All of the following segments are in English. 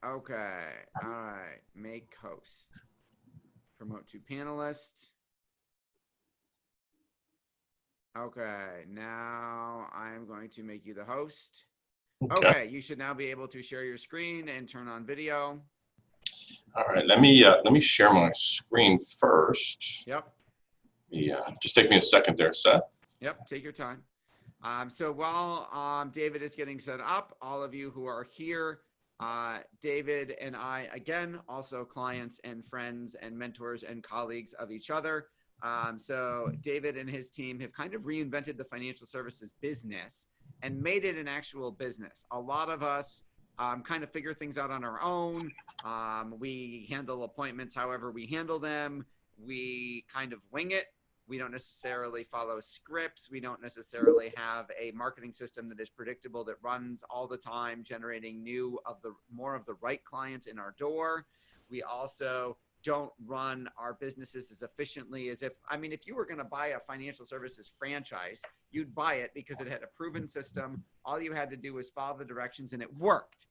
Okay. All right. Make host. Promote to panelist. Okay. Now I'm going to make you the host. Okay. Okay. You should now be able to share your screen and turn on video. All right. Let me share my screen first. Yep. Yeah. Just take me a second there, Seth. Yep. Take your time. So while David is getting set up, all of you who are here, David and I, again, also clients and friends and mentors and colleagues of each other. So David and his team have kind of reinvented the financial services business and made it an actual business. A lot of us kind of figure things out on our own. We handle appointments however we handle them. We kind of wing it. We don't necessarily follow scripts. We don't necessarily have a marketing system that is predictable, that runs all the time, generating more of the right clients in our door. We also don't run our businesses as efficiently as if you were going to buy a financial services franchise, you'd buy it because it had a proven system. All you had to do was follow the directions and it worked.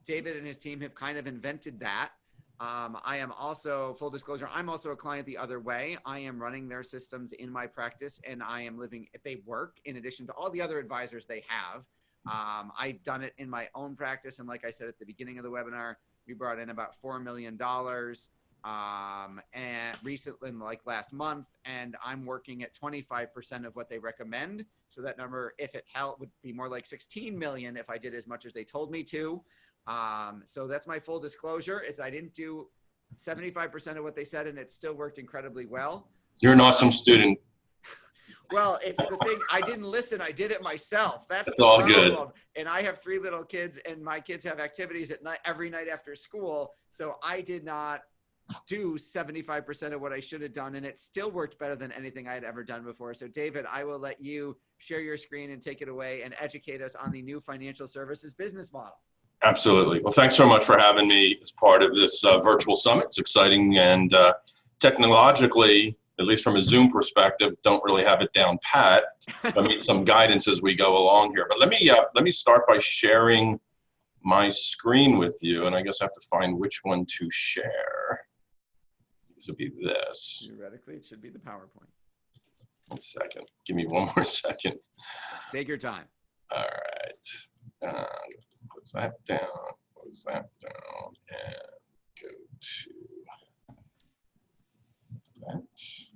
David and his team have kind of invented that. I am also, full disclosure, I'm also a client the other way. I am running their systems in my practice and I am living, if they work, in addition to all the other advisors they have. I've done it in my own practice. And like I said at the beginning of the webinar, we brought in about $4 million and recently, like last month, and I'm working at 25% of what they recommend. So that number, if it held, would be more like 16 million if I did as much as they told me to. So that's my full disclosure, is I didn't do 75% of what they said and it still worked incredibly well. You're an awesome student. Well, it's the thing, I didn't listen, I did it myself. That's the all problem. good. And I have 3 little kids and my kids have activities at night, every night after school. So I did not do 75% of what I should have done, and it still worked better than anything I had ever done before. So David, I will let you share your screen and take it away and educate us on the new financial services business model. Absolutely. Well, thanks so much for having me as part of this virtual summit. It's exciting, and technologically, at least from a Zoom perspective, don't really have it down pat. I need some guidance as we go along here. But let me start by sharing my screen with you, and I guess I have to find which one to share. This will be this. Theoretically, it should be the PowerPoint. 1 second. Give me one more second. Take your time. All right. Close that down. Close that down. And go to that. Share.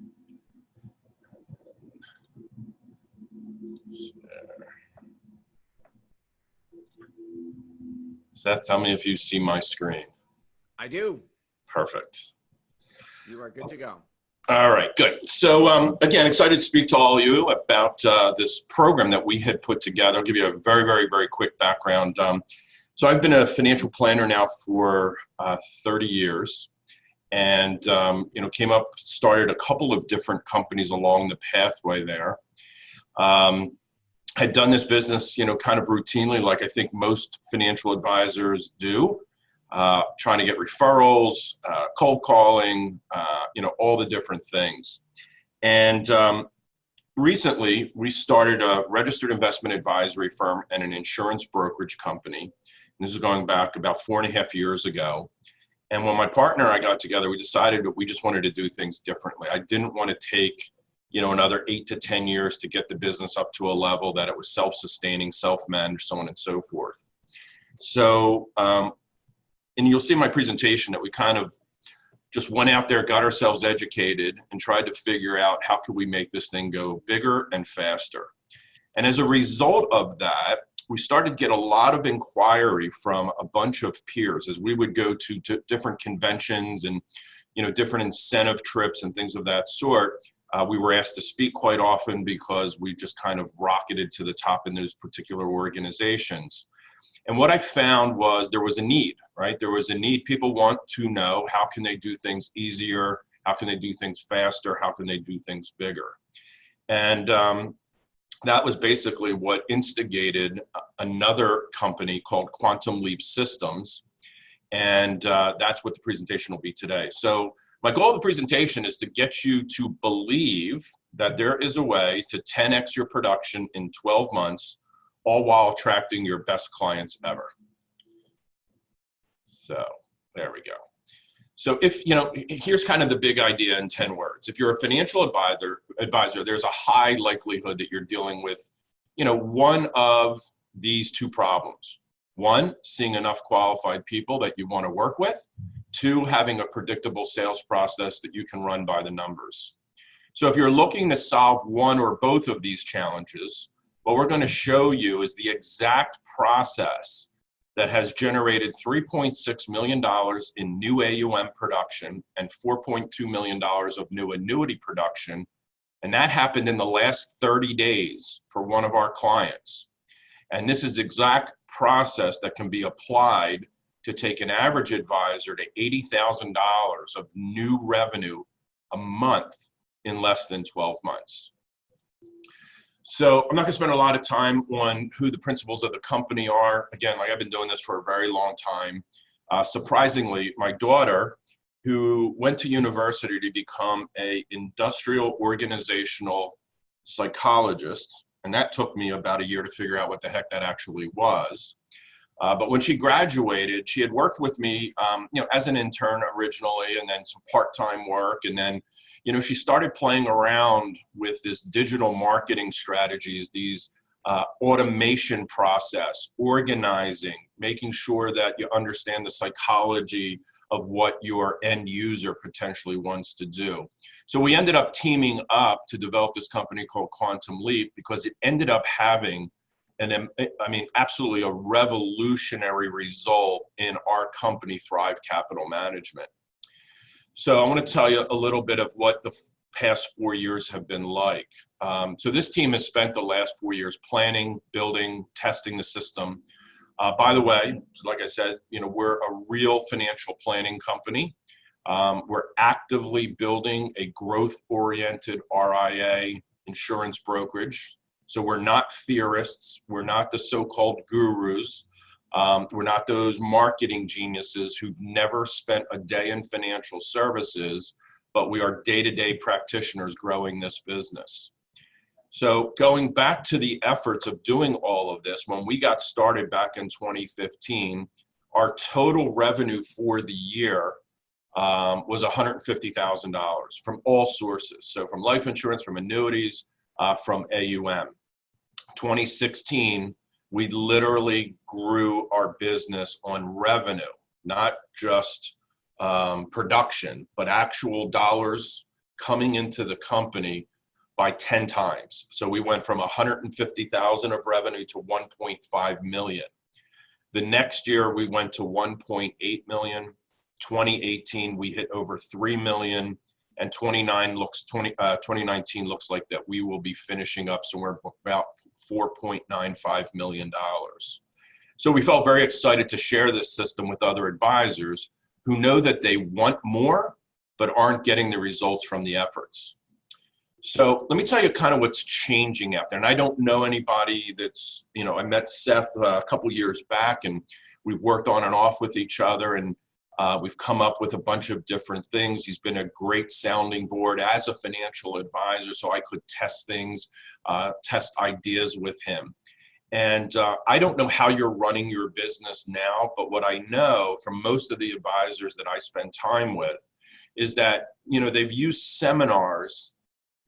Seth, tell me if you see my screen. I do. Perfect. You are good to go. All right, good. So again, excited to speak to all of you about this program that we had put together. I'll give you a very, very, very quick background. So I've been a financial planner now for 30 years, and started a couple of different companies along the pathway there. Had done this business, kind of routinely, like I think most financial advisors do. Trying to get referrals, cold calling, all the different things. And recently, we started a registered investment advisory firm and an insurance brokerage company. And this is going back about 4.5 years ago. And when my partner and I got together, we decided that we just wanted to do things differently. I didn't want to take, another 8 to 10 years to get the business up to a level that it was self-sustaining, self-managed, so on and so forth. So, and you'll see in my presentation that we kind of just went out there, got ourselves educated, and tried to figure out how could we make this thing go bigger and faster. And as a result of that, we started to get a lot of inquiry from a bunch of peers as we would go to different conventions and different incentive trips and things of that sort. We were asked to speak quite often because we just kind of rocketed to the top in those particular organizations. And what I found was there was a need, right? There was a need. People want to know, how can they do things easier? How can they do things faster? How can they do things bigger? And that was basically what instigated another company called Quantum Leap Systems. And that's what the presentation will be today. So my goal of the presentation is to get you to believe that there is a way to 10x your production in 12 months, all while attracting your best clients ever. So there we go. So if, you know, here's kind of the big idea in 10 words. If you're a financial advisor, there's a high likelihood that you're dealing with, you know, one of these two problems. One, seeing enough qualified people that you want to work with. Two, having a predictable sales process that you can run by the numbers. So if you're looking to solve one or both of these challenges, what we're going to show you is the exact process that has generated $3.6 million in new AUM production and $4.2 million of new annuity production. And that happened in the last 30 days for one of our clients. And this is the exact process that can be applied to take an average advisor to $80,000 of new revenue a month in less than 12 months. So I'm not going to spend a lot of time on who the principals of the company are. Again, like I've been doing this for a very long time. Surprisingly, my daughter, who went to university to become an industrial organizational psychologist, and that took me about a year to figure out what the heck that actually was. But when she graduated, she had worked with me, you know, as an intern originally, and then some part-time work, and then, you know, she started playing around with this digital marketing strategies, these automation process, organizing, making sure that you understand the psychology of what your end user potentially wants to do. So we ended up teaming up to develop this company called Quantum Leap because it ended up having absolutely a revolutionary result in our company, Thrive Capital Management. So I want to tell you a little bit of what the past 4 years have been like. So this team has spent the last 4 years planning, building, testing the system. By the way, like I said, you know, we're a real financial planning company. We're actively building a growth-oriented RIA insurance brokerage. So we're not theorists. We're not the so-called gurus. We're not those marketing geniuses who've never spent a day in financial services, but we are day-to-day practitioners growing this business. So going back to the efforts of doing all of this, when we got started back in 2015, our total revenue for the year was $150,000 from all sources. So from life insurance, from annuities, from AUM. 2016, we literally grew our business on revenue, not just production, but actual dollars coming into the company by 10 times. So we went from 150,000 of revenue to 1.5 million. The next year we went to 1.8 million. 2018 we hit over 3 million, and 2019 looks like that we will be finishing up somewhere about $4.95 million. So we felt very excited to share this system with other advisors who know that they want more, but aren't getting the results from the efforts. So let me tell you kind of what's changing out there. And I don't know anybody that's, you know, I met Seth a couple years back, and we've worked on and off with each other, and we've come up with a bunch of different things. He's been a great sounding board as a financial advisor, so I could test things, test ideas with him. And I don't know how you're running your business now, but what I know from most of the advisors that I spend time with is that, you know, they've used seminars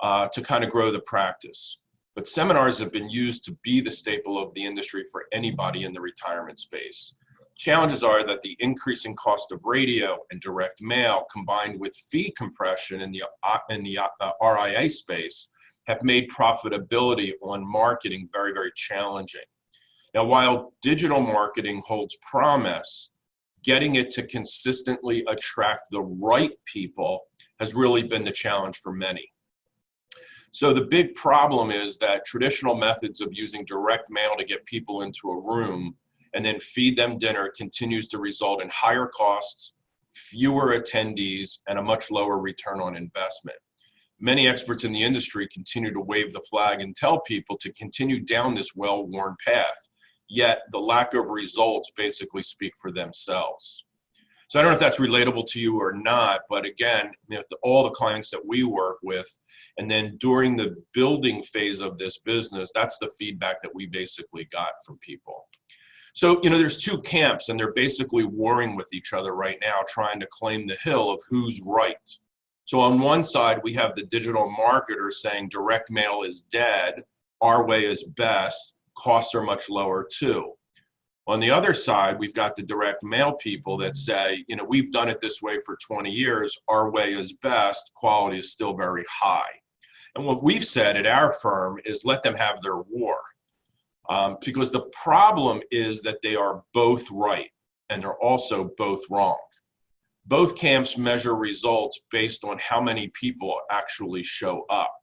to kind of grow the practice. But seminars have been used to be the staple of the industry for anybody in the retirement space. Challenges are that the increasing cost of radio and direct mail, combined with fee compression in the RIA space, have made profitability on marketing very, very challenging. Now, while digital marketing holds promise, getting it to consistently attract the right people has really been the challenge for many. So the big problem is that traditional methods of using direct mail to get people into a room and then feed them dinner continues to result in higher costs, fewer attendees, and a much lower return on investment. Many experts in the industry continue to wave the flag and tell people to continue down this well-worn path, yet the lack of results basically speak for themselves. So I don't know if that's relatable to you or not, but again, you know, all the clients that we work with, and then during the building phase of this business, that's the feedback that we basically got from people. So, there's two camps, and they're basically warring with each other right now, trying to claim the hill of who's right. So on one side, we have the digital marketers saying direct mail is dead, our way is best, costs are much lower too. On the other side, we've got the direct mail people that say, we've done it this way for 20 years, our way is best, quality is still very high. And what we've said at our firm is let them have their war. Because the problem is that they are both right and they're also both wrong. Both camps measure results based on how many people actually show up.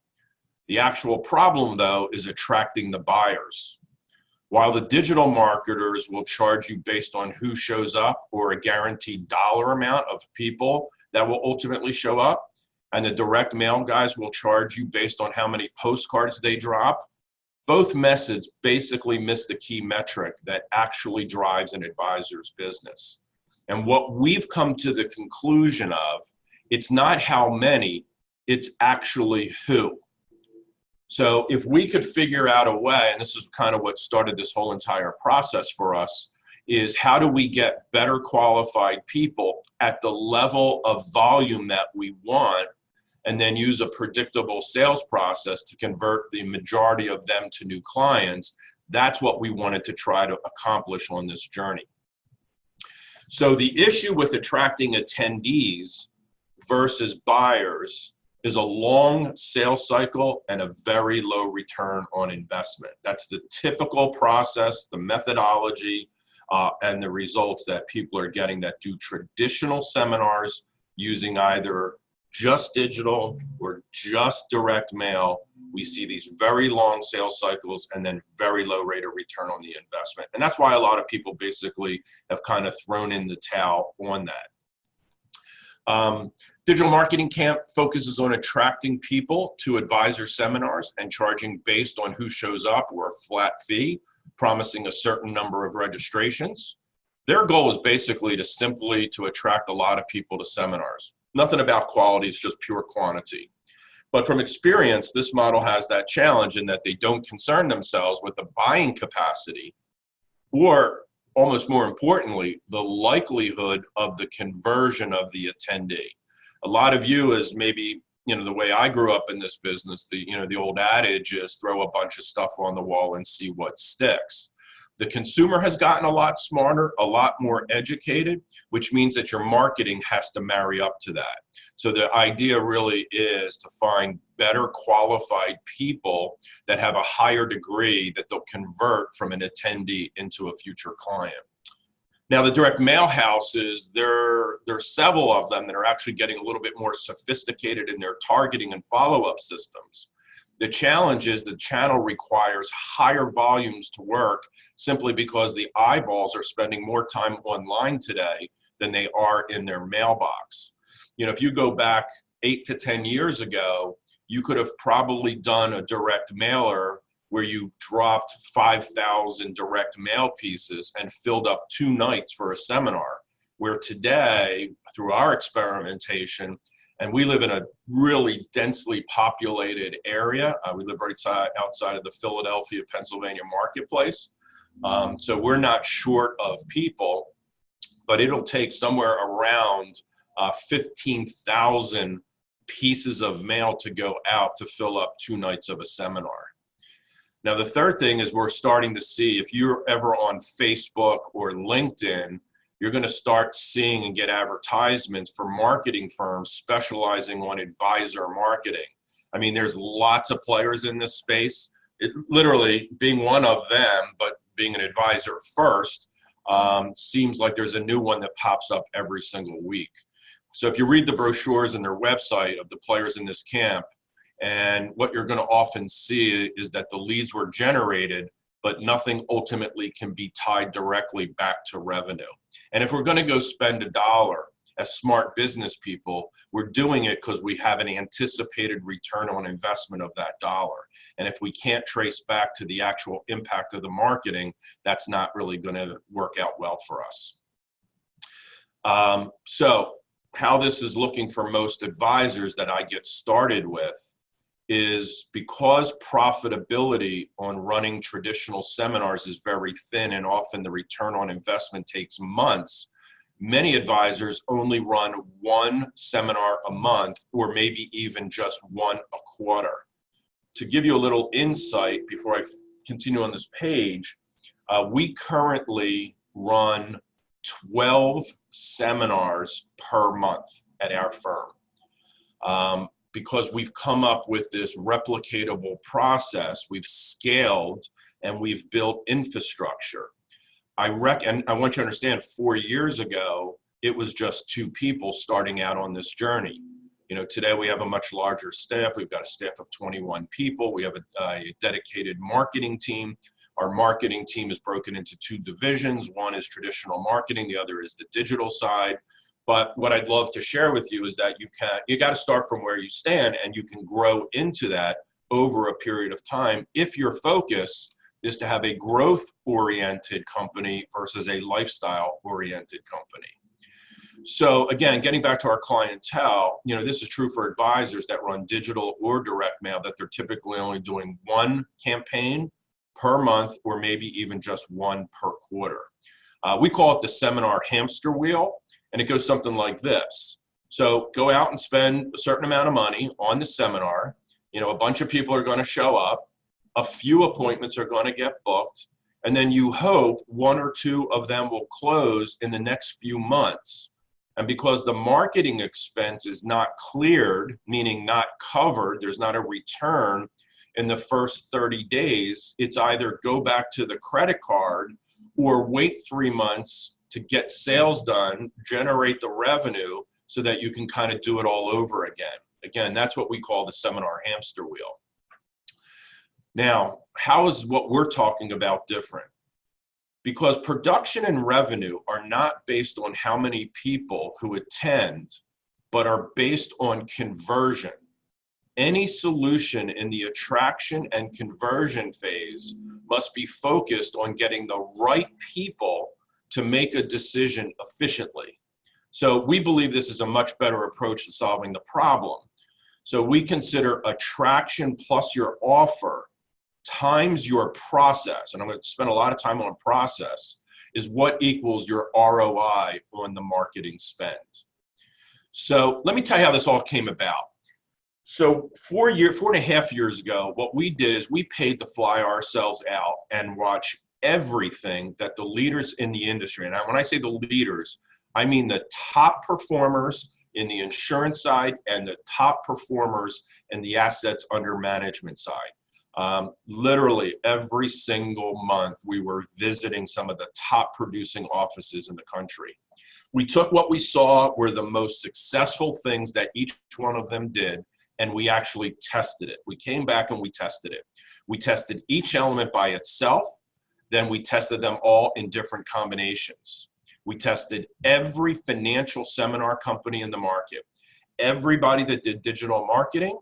The actual problem, though, is attracting the buyers. While the digital marketers will charge you based on who shows up or a guaranteed dollar amount of people that will ultimately show up, and the direct mail guys will charge you based on how many postcards they drop, both methods basically miss the key metric that actually drives an advisor's business. And what we've come to the conclusion of, it's not how many, it's actually who. So if we could figure out a way, and this is kind of what started this whole entire process for us, is how do we get better qualified people at the level of volume that we want, and then use a predictable sales process to convert the majority of them to new clients. That's what we wanted to try to accomplish on this journey. So the issue with attracting attendees versus buyers is a long sales cycle and a very low return on investment. That's the typical process, the methodology, and the results that people are getting that do traditional seminars using either just digital or just direct mail. We see these very long sales cycles and then very low rate of return on the investment. And that's why a lot of people basically have kind of thrown in the towel on that. Digital marketing camp focuses on attracting people to advisor seminars and charging based on who shows up or a flat fee, promising a certain number of registrations. Their goal is basically to attract a lot of people to seminars. Nothing about quality, it's just pure quantity. But from experience, this model has that challenge in that they don't concern themselves with the buying capacity or, almost more importantly, the likelihood of the conversion of the attendee. A lot of you is maybe, the way I grew up in this business, the old adage is throw a bunch of stuff on the wall and see what sticks. The consumer has gotten a lot smarter, a lot more educated, which means that your marketing has to marry up to that. So the idea really is to find better qualified people that have a higher degree that they'll convert from an attendee into a future client. Now, the direct mail houses, there are several of them that are actually getting a little bit more sophisticated in their targeting and follow-up systems. The challenge is the channel requires higher volumes to work simply because the eyeballs are spending more time online today than they are in their mailbox. If you go back 8 to 10 years ago, you could have probably done a direct mailer where you dropped 5,000 direct mail pieces and filled up 2 nights for a seminar, where today, through our experimentation, and we live in a really densely populated area. We live right outside of the Philadelphia, Pennsylvania marketplace. So we're not short of people, but it'll take somewhere around 15,000 pieces of mail to go out to fill up 2 nights of a seminar. Now, the third thing is we're starting to see, if you're ever on Facebook or LinkedIn, you're going to start seeing and get advertisements for marketing firms specializing on advisor marketing. I mean, there's lots of players in this space. It literally being one of them, but being an advisor first, seems like there's a new one that pops up every single week. So if you read the brochures and their website of the players in this camp, and what you're going to often see is that the leads were generated, but nothing ultimately can be tied directly back to revenue. And if we're going to go spend $1 as smart business people, we're doing it because we have an anticipated return on investment of that dollar. And if we can't trace back to the actual impact of the marketing, that's not really going to work out well for us. So how this is looking for most advisors that I get started with is because profitability on running traditional seminars is very thin and often the return on investment takes months, many advisors only run one seminar a month or maybe even just one a quarter. To give you a little insight before I continue on this page, we currently run 12 seminars per month at our firm. Because we've come up with this replicatable process, we've scaled and we've built infrastructure. And I want you to understand, 4 years ago, it was just 2 people starting out on this journey. You know, today we have a much larger staff. We've got a staff of 21 people. We have a dedicated marketing team. Our marketing team is broken into 2 divisions. One is traditional marketing, the other is the digital side. But what I'd love to share with you is that you got to start from where you stand, and you can grow into that over a period of time if your focus is to have a growth-oriented company versus a lifestyle-oriented company. So again, getting back to our clientele, you know, this is true for advisors that run digital or direct mail, that they're typically only doing 1 campaign per month or maybe even just 1 per quarter. We call it the seminar hamster wheel. And it goes something like this. So go out and spend a certain amount of money on the seminar. You know, a bunch of people are going to show up. A few appointments are going to get booked. And then you hope 1 or 2 of them will close in the next few months. And because the marketing expense is not cleared, meaning not covered, there's not a return in the first 30 days, it's either go back to the credit card or wait 3 months to get sales done, generate the revenue so that you can kind of do it all over again. Again, that's what we call the seminar hamster wheel. Now, how is what we're talking about different? Because production and revenue are not based on how many people who attend, but are based on conversion. Any solution in the attraction and conversion phase must be focused on getting the right people to make a decision efficiently. So we believe this is a much better approach to solving the problem. So we consider attraction plus your offer times your process, and I'm going to spend a lot of time on process, is what equals your ROI on the marketing spend. So let me tell you how this all came about. So 4.5 years ago, what we did is we paid to fly ourselves out and watch everything that the leaders in the industry, and when I say the leaders, I mean the top performers in the insurance side and the top performers in the assets under management side. Literally every single month we were visiting some of the top producing offices in the country. We took what we saw were the most successful things that each one of them did, and we actually tested it. We came back and we tested it. We tested each element by itself. Then we tested them all in different combinations. We tested every financial seminar company in the market, everybody that did digital marketing,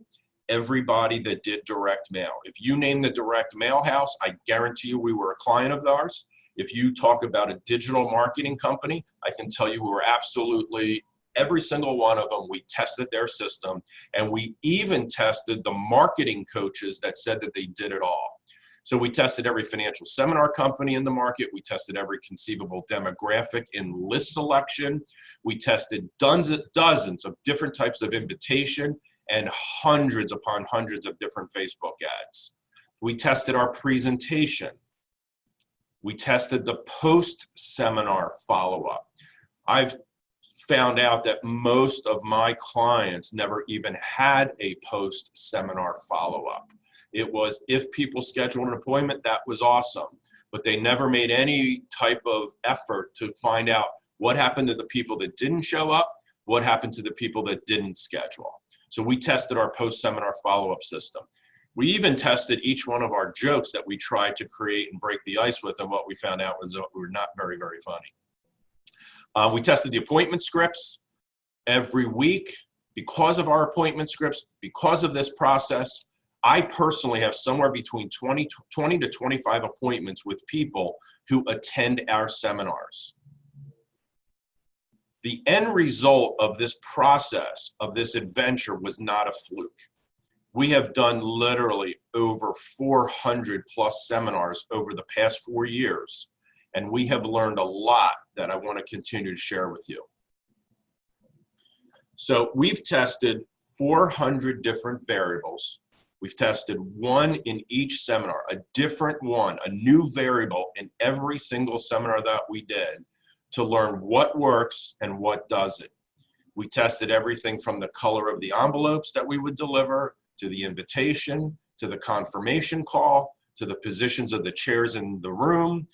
everybody that did direct mail. If you name the direct mail house, I guarantee you we were a client of ours. If you talk about a digital marketing company, I can tell you we were absolutely every single one of them. We tested their system, and we even tested the marketing coaches that said that they did it all. So we tested every financial seminar company in the market. We tested every conceivable demographic in list selection. We tested dozens of different types of invitation and hundreds upon hundreds of different Facebook ads. We tested our presentation. We tested the post-seminar follow-up. I've found out that most of my clients never even had a post-seminar follow-up. It was if people scheduled an appointment, that was awesome, but they never made any type of effort to find out what happened to the people that didn't show up, what happened to the people that didn't schedule. So we tested our post-seminar follow-up system. We even tested each one of our jokes that we tried to create and break the ice with, and what we found out was that we were not very, very funny. We tested the appointment scripts every week. Because of our appointment scripts, because of this process, I personally have somewhere between 20 to 25 appointments with people who attend our seminars. The end result of this process, of this adventure, was not a fluke. We have done literally over 400 plus seminars over the past 4 years, and we have learned a lot that I want to continue to share with you. So we've tested 400 different variables. We've tested one in each seminar, a different one, a new variable in every single seminar that we did to learn what works and what doesn't. We tested everything from the color of the envelopes that we would deliver, to the invitation, to the confirmation call, to the positions of the chairs in the room,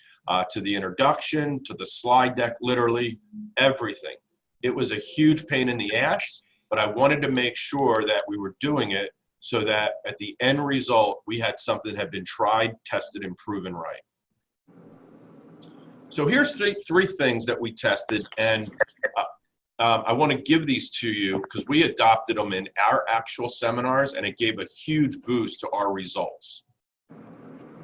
to the introduction, to the slide deck, literally everything. It was a huge pain in the ass, but I wanted to make sure that we were doing it so that at the end result, we had something that had been tried, tested, and proven right. So here's three things that we tested, and I want to give these to you because we adopted them in our actual seminars, and it gave a huge boost to our results.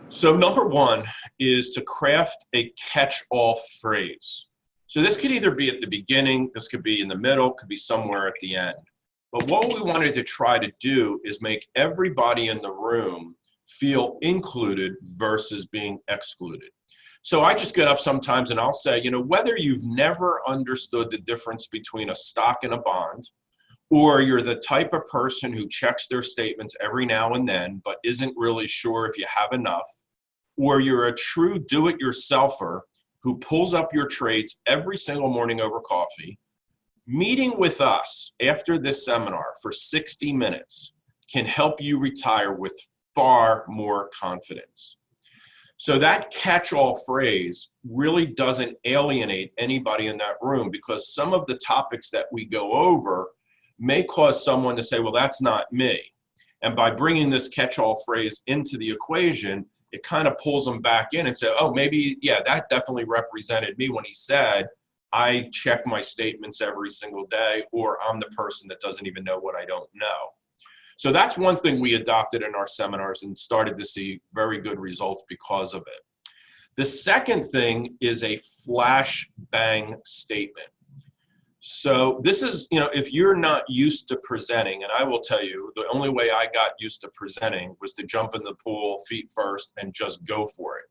So number one is to craft a catch-all phrase. So this could either be at the beginning, this could be in the middle, could be somewhere at the end. But what we wanted to try to do is make everybody in the room feel included versus being excluded. So I just get up sometimes and I'll say, you know, whether you've never understood the difference between a stock and a bond, or you're the type of person who checks their statements every now and then, but isn't really sure if you have enough, or you're a true do-it-yourselfer who pulls up your trades every single morning over coffee, meeting with us after this seminar for 60 minutes can help you retire with far more confidence. So that catch-all phrase really doesn't alienate anybody in that room, because some of the topics that we go over may cause someone to say, well, that's not me. And by bringing this catch-all phrase into the equation, it kind of pulls them back in and say, oh, maybe, yeah, that definitely represented me when he said, I check my statements every single day, or I'm the person that doesn't even know what I don't know. So that's one thing we adopted in our seminars and started to see very good results because of it. The second thing is a flash bang statement. So this is, you know, if you're not used to presenting, and I will tell you, the only way I got used to presenting was to jump in the pool feet first and just go for it.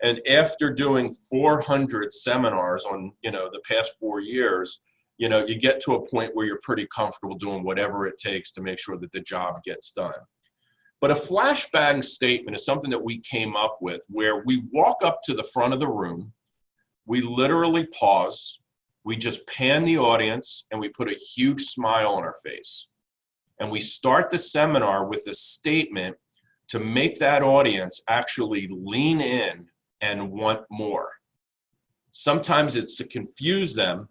And after doing 400 seminars on, you know, the past 4 years, you know, you get to a point where you're pretty comfortable doing whatever it takes to make sure that the job gets done. But a flashbang statement is something that we came up with where we walk up to the front of the room, we literally pause, we just pan the audience, and we put a huge smile on our face. And we start the seminar with a statement to make that audience actually lean in and want more. Sometimes it's to confuse them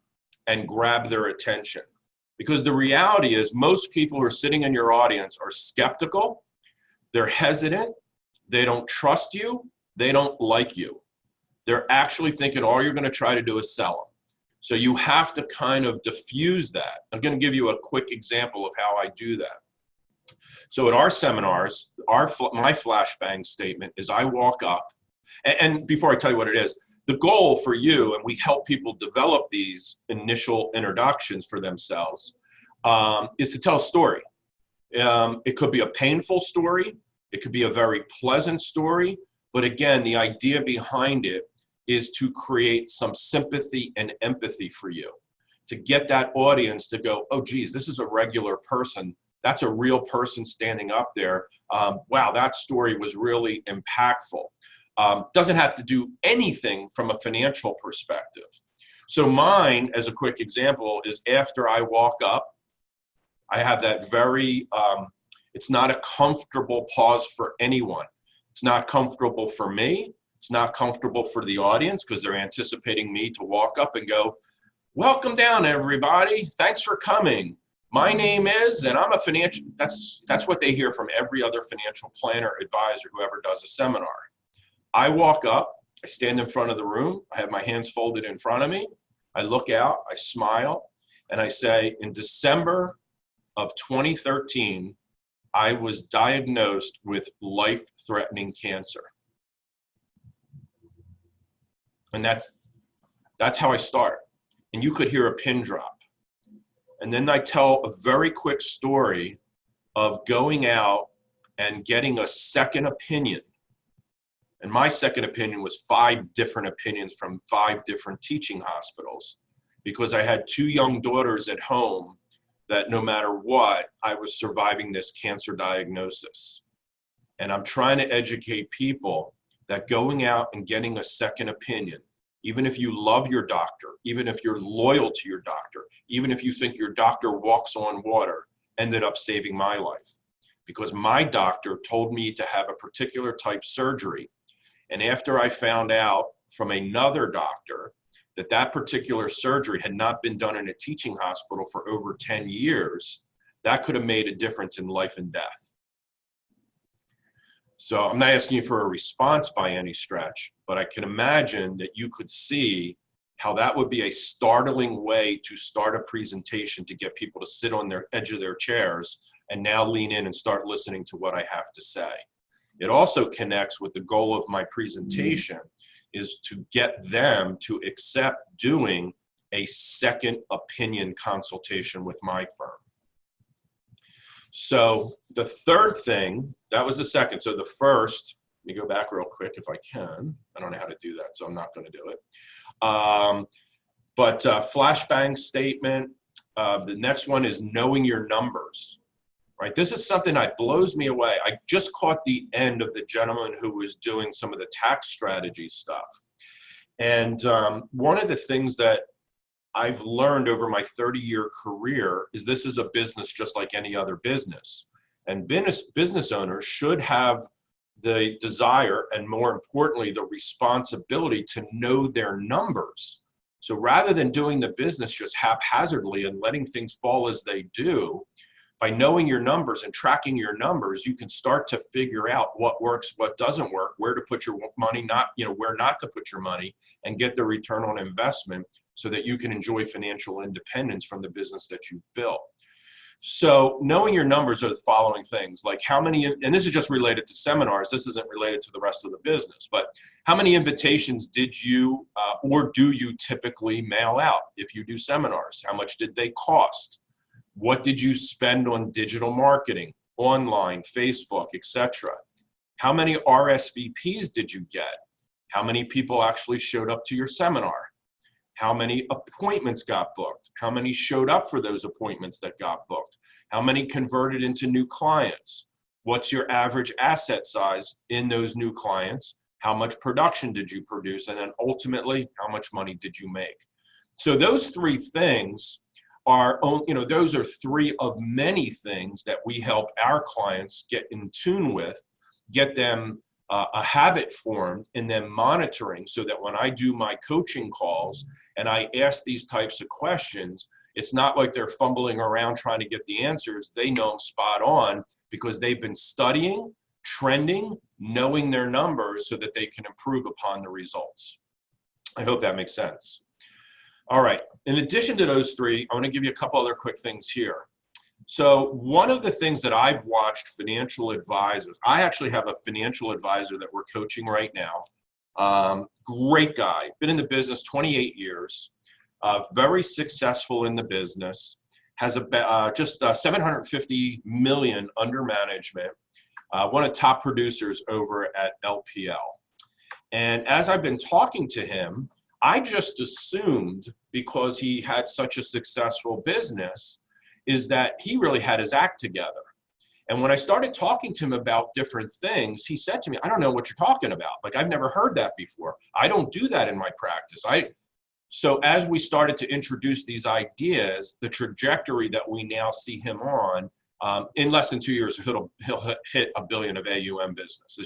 and grab their attention. Because the reality is most people who are sitting in your audience are skeptical, they're hesitant, they don't trust you, they don't like you. They're actually thinking all you're gonna try to do is sell them. So you have to kind of diffuse that. I'm gonna give you a quick example of how I do that. So at our seminars, my flashbang statement is I walk up, and before I tell you what it is, the goal for you, and we help people develop these initial introductions for themselves, is to tell a story. It could be a painful story. It could be a very pleasant story. But again, the idea behind it is to create some sympathy and empathy for you, to get that audience to go, oh, geez, this is a regular person. That's a real person standing up there. Wow, that story was really impactful. Doesn't have to do anything from a financial perspective. So mine, as a quick example, is after I walk up, I have that very, it's not a comfortable pause for anyone. It's not comfortable for me. It's not comfortable for the audience because they're anticipating me to walk up and go, welcome down, everybody. Thanks for coming. My name is, and I'm a financial, that's what they hear from every other financial planner, advisor, who ever does a seminar. I walk up, I stand in front of the room, I have my hands folded in front of me, I look out, I smile, and I say, in December of 2013, I was diagnosed with life-threatening cancer. And that's how I start. And you could hear a pin drop. And then I tell a very quick story of going out and getting a second opinion. And my second opinion was 5 different opinions from 5 different teaching hospitals, because I had 2 young daughters at home that no matter what, I was surviving this cancer diagnosis. And I'm trying to educate people that going out and getting a second opinion, even if you love your doctor, even if you're loyal to your doctor, even if you think your doctor walks on water, ended up saving my life. Because my doctor told me to have a particular type surgery. And after I found out from another doctor that that particular surgery had not been done in a teaching hospital for over 10 years, that could have made a difference in life and death. So I'm not asking you for a response by any stretch, but I can imagine that you could see how that would be a startling way to start a presentation to get people to sit on their edge of their chairs and now lean in and start listening to what I have to say. It also connects with the goal of my presentation is to get them to accept doing a second opinion consultation with my firm. So the third thing, that was the second. So the first, let me go back real quick if I can. I don't know how to do that, so I'm not going to do it. Flashbang statement. The next one is knowing your numbers, right? This is something that blows me away. I just caught the end of the gentleman who was doing some of the tax strategy stuff. And one of the things that I've learned over my 30-year career is this is a business just like any other business. And business owners should have the desire and, more importantly, the responsibility to know their numbers. So rather than doing the business just haphazardly and letting things fall as they do, by knowing your numbers and tracking your numbers, you can start to figure out what works, what doesn't work, where to put your money, where not to put your money, and get the return on investment so that you can enjoy financial independence from the business that you've built. So knowing your numbers are the following things, like how many, and this is just related to seminars, this isn't related to the rest of the business, but how many invitations did you or do you typically mail out if you do seminars? How much did they cost? What did you spend on digital marketing, online, Facebook, etc.? How many RSVPs did you get? How many people actually showed up to your seminar? How many appointments got booked? How many showed up for those appointments that got booked? How many converted into new clients? What's your average asset size in those new clients? How much production did you produce? And then ultimately, how much money did you make? So those 3 things are, those are 3 of many things that we help our clients get in tune with, get them a habit formed, and then monitoring, so that when I do my coaching calls and I ask these types of questions, it's not like they're fumbling around trying to get the answers. They know them spot on because they've been studying, trending, knowing their numbers so that they can improve upon the results. I hope that makes sense. All right, in addition to those 3, I want to give you a couple other quick things here. So one of the things that I've watched financial advisors, I actually have a financial advisor that we're coaching right now. Great guy, been in the business 28 years, very successful in the business, has just 750 million under management, one of the top producers over at LPL. And as I've been talking to him, I just assumed, because he had such a successful business, is that he really had his act together. And when I started talking to him about different things, he said to me, I don't know what you're talking about. Like, I've never heard that before. I don't do that in my practice. So as we started to introduce these ideas, the trajectory that we now see him on, in less than 2 years, he'll hit $1 billion of AUM business.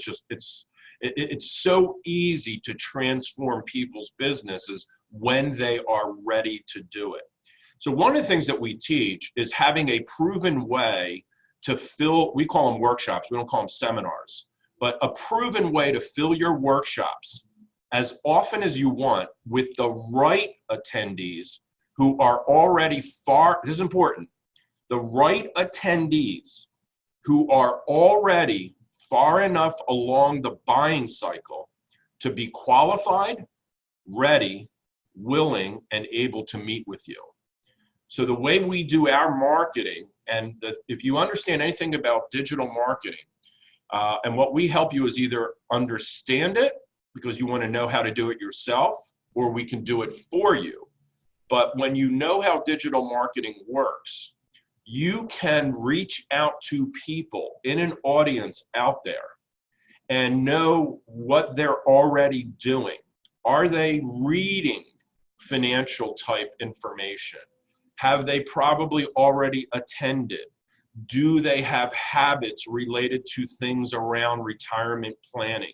It's so easy to transform people's businesses when they are ready to do it. So one of the things that we teach is having a proven way to fill, we call them workshops, we don't call them seminars, but a proven way to fill your workshops as often as you want with the right attendees who are already this is important, the right attendees who are already far enough along the buying cycle to be qualified, ready, willing, and able to meet with you. So the way we do our marketing, and if you understand anything about digital marketing, And what we help you is either understand it because you want to know how to do it yourself, or we can do it for you. But when you know how digital marketing works, you can reach out to people in an audience out there and know what they're already doing. Are they reading financial type information? Have they probably already attended? Do they have habits related to things around retirement planning?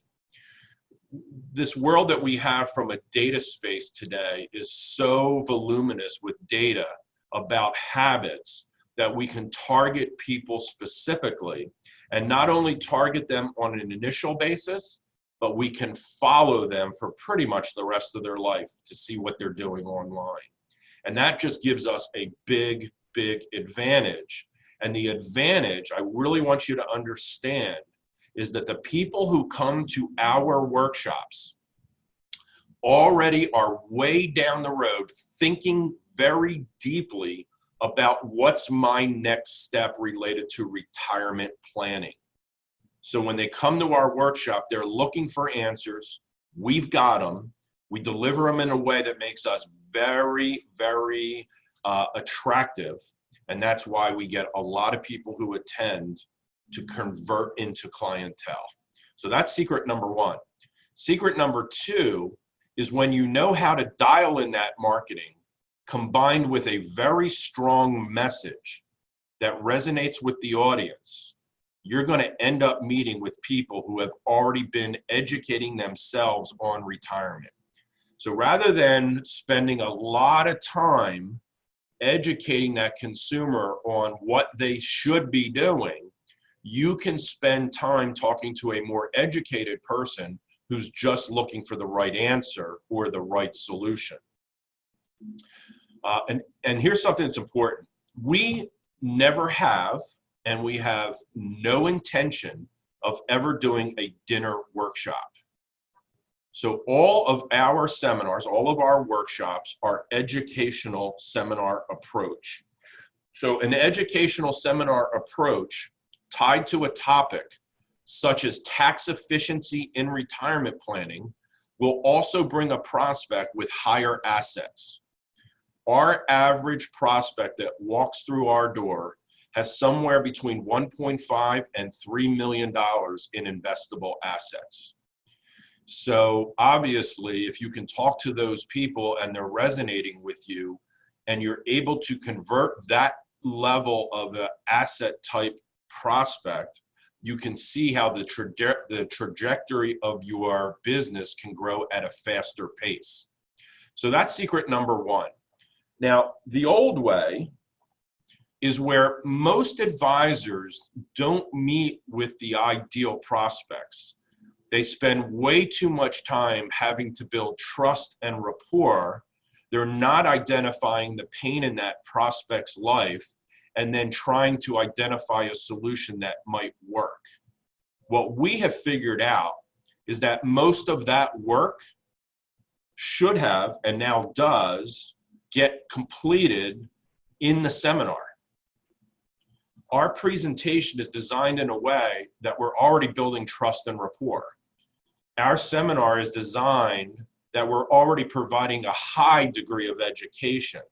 This world that we have from a data space today is so voluminous with data about habits that we can target people specifically, and not only target them on an initial basis, but we can follow them for pretty much the rest of their life to see what they're doing online. And that just gives us a big, big advantage. And the advantage I really want you to understand is that the people who come to our workshops already are way down the road thinking very deeply about what's my next step related to retirement planning. So when they come to our workshop, they're looking for answers. We've got them. We deliver them in a way that makes us very, very attractive. And that's why we get a lot of people who attend to convert into clientele. So that's secret number one. Secret number two is when you know how to dial in that marketing combined with a very strong message that resonates with the audience, you're going to end up meeting with people who have already been educating themselves on retirement. So rather than spending a lot of time educating that consumer on what they should be doing, you can spend time talking to a more educated person who's just looking for the right answer or the right solution. And here's something that's important. We never have, and we have no intention of ever doing a dinner workshop. So all of our seminars, all of our workshops are educational seminar approach. So an educational seminar approach tied to a topic such as tax efficiency in retirement planning will also bring a prospect with higher assets. Our average prospect that walks through our door has somewhere between 1.5 and $3 million in investable assets. So obviously, if you can talk to those people and they're resonating with you, and you're able to convert that level of the asset type prospect, you can see how the trajectory of your business can grow at a faster pace. So that's secret number one. Now, the old way is where most advisors don't meet with the ideal prospects. They spend way too much time having to build trust and rapport. They're not identifying the pain in that prospect's life and then trying to identify a solution that might work. What we have figured out is that most of that work should have, and now does, get completed in the seminar. Our presentation is designed in a way that we're already building trust and rapport. Our seminar is designed that we're already providing a high degree of education.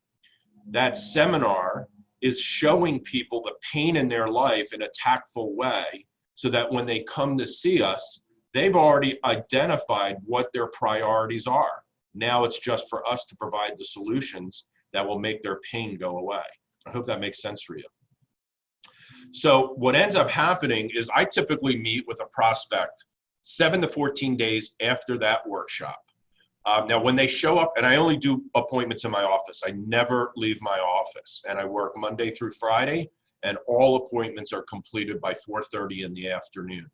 That seminar is showing people the pain in their life in a tactful way so that when they come to see us, they've already identified what their priorities are. Now it's just for us to provide the solutions that will make their pain go away. I hope that makes sense for you. So what ends up happening is I typically meet with a prospect 7 to 14 days after that workshop. Now, when they show up, and I only do appointments in my office, I never leave my office, and I work Monday through Friday, and all appointments are completed by 4:30 in the afternoon.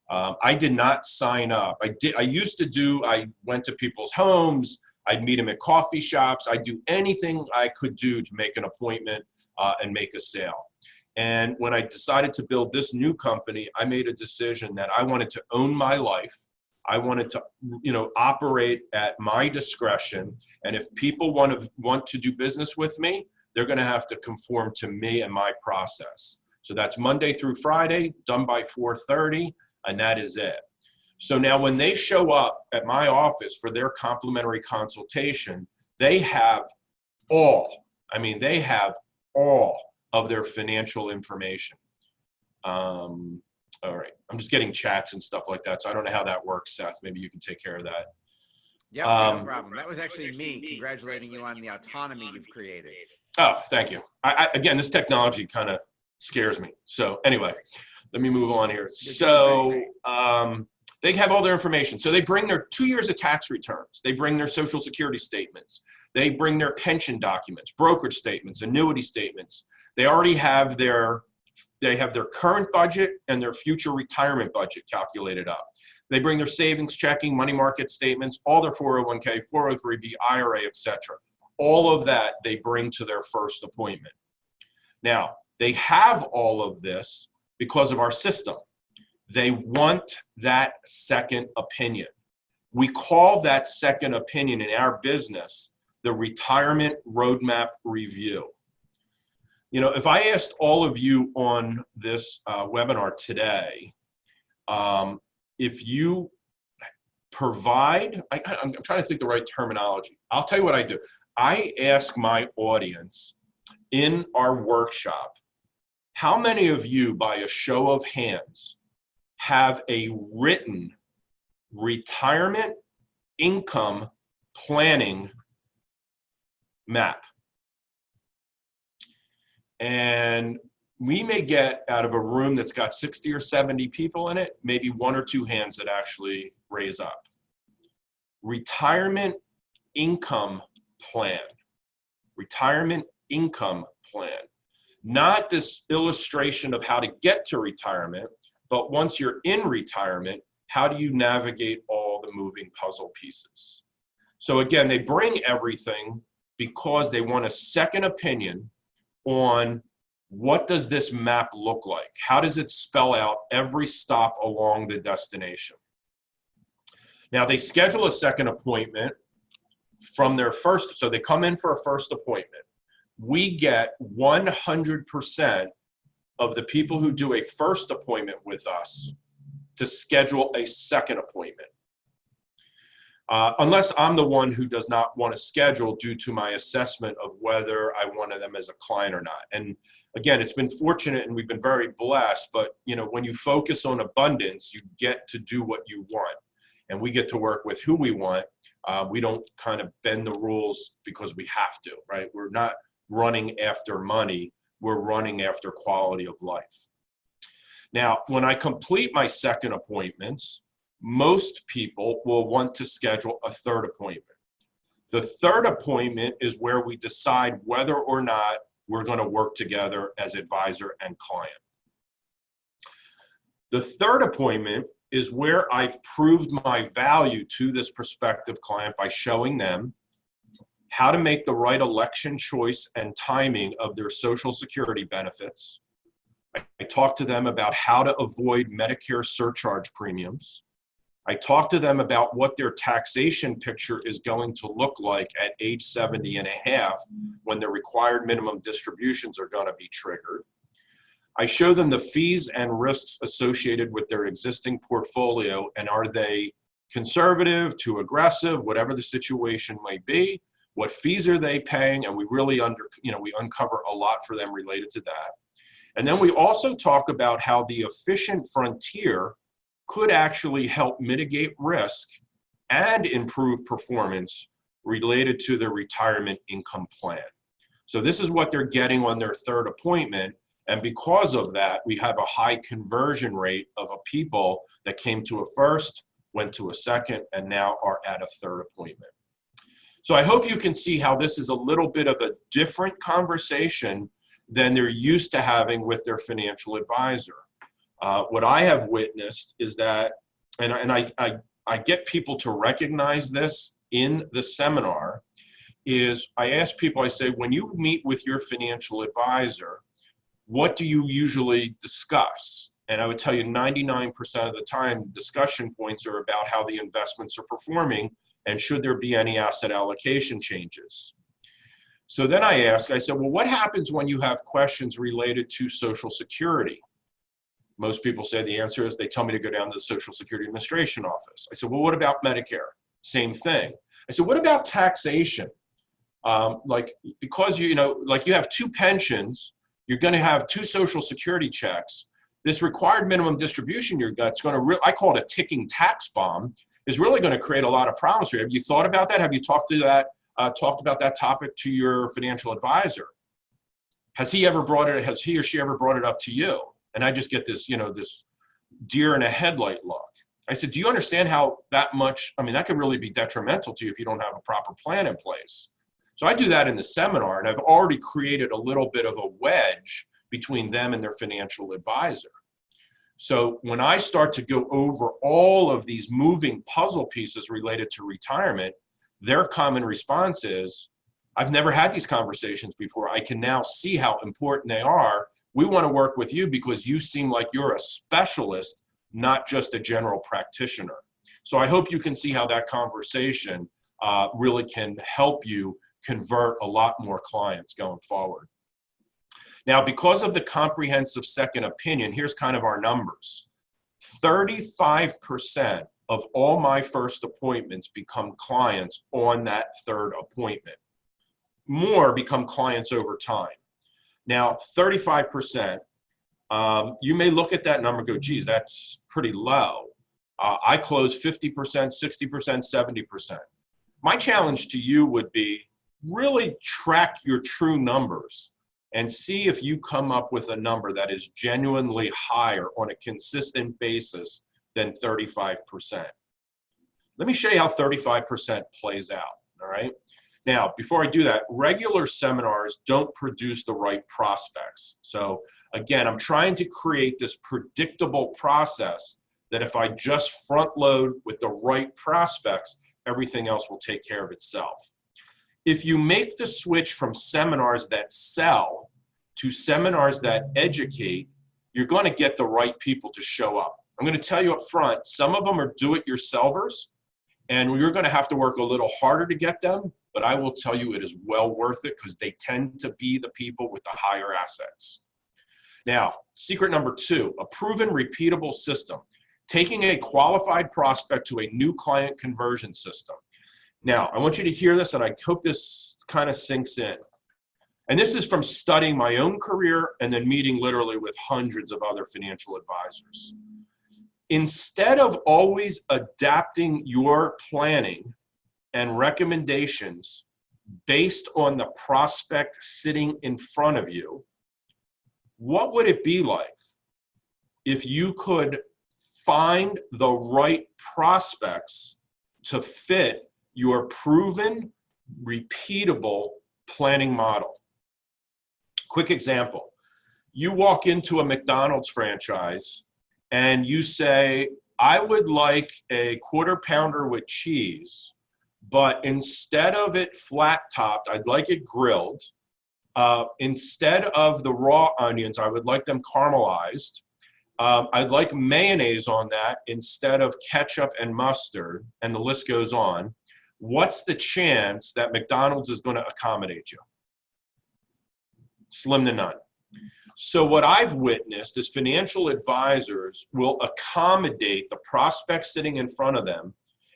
I did not sign up. I went to people's homes, I'd meet them at coffee shops, I'd do anything I could do to make an appointment and make a sale. And when I decided to build this new company, I made a decision that I wanted to own my life. I wanted to, operate at my discretion. And if people want to do business with me, they're going to have to conform to me and my process. So that's Monday through Friday, done by 4:30. and that is it. So now when they show up at my office for their complimentary consultation, they have they have all of their financial information. All right, I'm just getting chats and stuff like that, so I don't know how that works, Seth. Maybe you can take care of that. Yep, no problem. That was actually me congratulating you on the autonomy you've created. Oh, thank you. Again, this technology kind of scares me. So anyway, let me move on here. So they have all their information. So they bring their 2 years of tax returns. They bring their Social Security statements. They bring their pension documents, brokerage statements, annuity statements. They already have their current budget and their future retirement budget calculated up. They bring their savings, checking, money market statements, all their 401k, 403b, IRA, etc. All of that they bring to their first appointment. Now, they have all of this because of our system. They want that second opinion. We call that second opinion in our business the retirement roadmap review. You know, if I asked all of you on this webinar today, if you provide, I'm trying to think the right terminology. I'll tell you what I do. I ask my audience in our workshop, how many of you, by a show of hands, have a written retirement income planning map? And we may get, out of a room that's got 60 or 70 people in it, maybe 1 or 2 hands that actually raise up. Retirement income plan. Retirement income plan. Not this illustration of how to get to retirement, but once you're in retirement, how do you navigate all the moving puzzle pieces? So again, they bring everything because they want a second opinion on what does this map look like? How does it spell out every stop along the destination? Now they schedule a second appointment from their first, so they come in for a first appointment. We get 100% of the people who do a first appointment with us to schedule a second appointment. Unless I'm the one who does not want to schedule due to my assessment of whether I wanted them as a client or not. And again, it's been fortunate and we've been very blessed, but you know, when you focus on abundance, you get to do what you want. And we get to work with who we want. We don't kind of bend the rules because we have to, right? We're not running after money. We're running after quality of life. Now, when I complete my second appointments, most people will want to schedule a third appointment. The third appointment is where we decide whether or not we're going to work together as advisor and client. The third appointment is where I've proved my value to this prospective client by showing them how to make the right election choice and timing of their Social Security benefits. I talk to them about how to avoid Medicare surcharge premiums. I talk to them about what their taxation picture is going to look like at age 70 and a half when the required minimum distributions are going to be triggered. I show them the fees and risks associated with their existing portfolio, and are they conservative, too aggressive, whatever the situation may be. What fees are they paying? And we really we uncover a lot for them related to that. And then we also talk about how the efficient frontier could actually help mitigate risk and improve performance related to their retirement income plan. So this is what they're getting on their third appointment. And because of that, we have a high conversion rate of people that came to a first, went to a second, and now are at a third appointment. So I hope you can see how this is a little bit of a different conversation than they're used to having with their financial advisor. What I have witnessed is that, and I get people to recognize this in the seminar, is I ask people, I say, when you meet with your financial advisor, what do you usually discuss? And I would tell you 99% of the time, discussion points are about how the investments are performing and should there be any asset allocation changes. So then I said, well, what happens when you have questions related to Social Security? Most people say the answer is they tell me to go down to the Social Security Administration office. I said, well, what about Medicare? Same thing. I said, what about taxation? Like, because like you have 2 pensions, you're going to have 2 Social Security checks. This required minimum distribution that's going to, I call it a ticking tax bomb, is really going to create a lot of problems for you. Have you thought about that? Have you talked about that topic to your financial advisor? Has he or she ever brought it up to you? And I just get this, this deer in a headlight look. I said, do you understand how that could really be detrimental to you if you don't have a proper plan in place? So I do that in the seminar, and I've already created a little bit of a wedge between them and their financial advisor. So when I start to go over all of these moving puzzle pieces related to retirement, their common response is, I've never had these conversations before. I can now see how important they are. We want to work with you because you seem like you're a specialist, not just a general practitioner. So I hope you can see how that conversation really can help you convert a lot more clients going forward. Now, because of the comprehensive second opinion, here's kind of our numbers. 35% of all my first appointments become clients on that third appointment. More become clients over time. Now, 35%, you may look at that number and go, geez, that's pretty low. I close 50%, 60%, 70%. My challenge to you would be really track your true numbers and see if you come up with a number that is genuinely higher on a consistent basis than 35%. Let me show you how 35% plays out, all right? Now, before I do that, regular seminars don't produce the right prospects. So again, I'm trying to create this predictable process that if I just front load with the right prospects, everything else will take care of itself. If you make the switch from seminars that sell to seminars that educate, you're going to get the right people to show up. I'm going to tell you up front, some of them are do-it-yourselfers, and you're going to have to work a little harder to get them, but I will tell you it is well worth it because they tend to be the people with the higher assets. Now, secret number 2, a proven repeatable system. Taking a qualified prospect to a new client conversion system. Now, I want you to hear this, and I hope this kind of sinks in. And this is from studying my own career and then meeting literally with hundreds of other financial advisors. Instead of always adapting your planning and recommendations based on the prospect sitting in front of you, what would it be like if you could find the right prospects to fit your proven, repeatable planning model? Quick example. You walk into a McDonald's franchise and you say, I would like a quarter pounder with cheese, but instead of it flat topped, I'd like it grilled. Instead of the raw onions, I would like them caramelized. I'd like mayonnaise on that instead of ketchup and mustard, and the list goes on. What's the chance that McDonald's is going to accommodate you? Slim to none. So what I've witnessed is financial advisors will accommodate the prospect sitting in front of them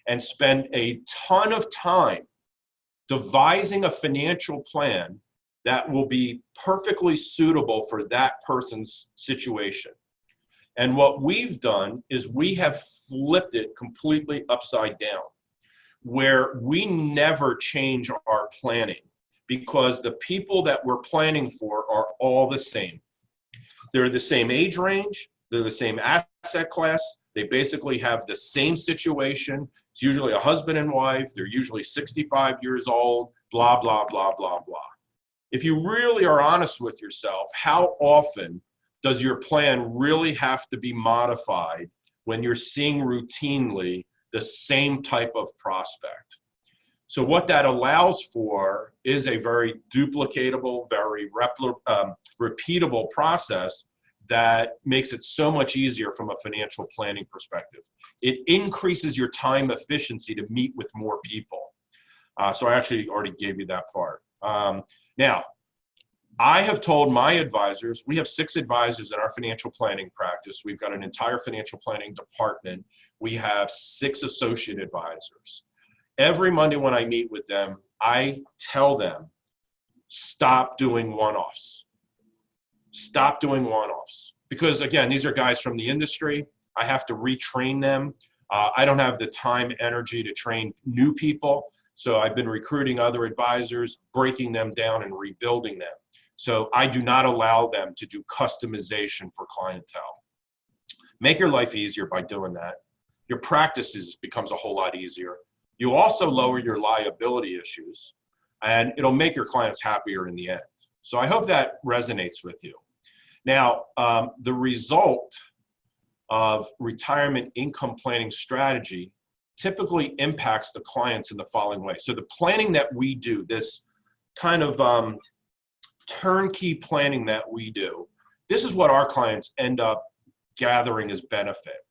and spend a ton of time devising a financial plan that will be perfectly suitable for that person's situation. And what we've done is we have flipped it completely upside down, where we never change our planning because the people that we're planning for are all the same. They're the same age range, they're the same asset class, they basically have the same situation. It's usually a husband and wife, they're usually 65 years old, blah, blah, blah, blah, blah. If you really are honest with yourself, how often does your plan really have to be modified when you're seeing routinely the same type of prospect? So what that allows for is a very duplicatable, very repeatable process that makes it so much easier from a financial planning perspective. It increases your time efficiency to meet with more people. So I actually already gave you that part. Now, I have told my advisors, we have 6 advisors in our financial planning practice. We've got an entire financial planning department. We have 6 associate advisors. Every Monday when I meet with them, I tell them, stop doing one-offs. Stop doing one-offs. Because again, these are guys from the industry. I have to retrain them. I don't have the time, energy to train new people. So I've been recruiting other advisors, breaking them down and rebuilding them. So I do not allow them to do customization for clientele. Make your life easier by doing that. Your practices becomes a whole lot easier. You also lower your liability issues, and it'll make your clients happier in the end. So I hope that resonates with you. Now, the result of retirement income planning strategy typically impacts the clients in the following way. So the planning that we do, this kind of turnkey planning that we do, this is what our clients end up gathering as benefit.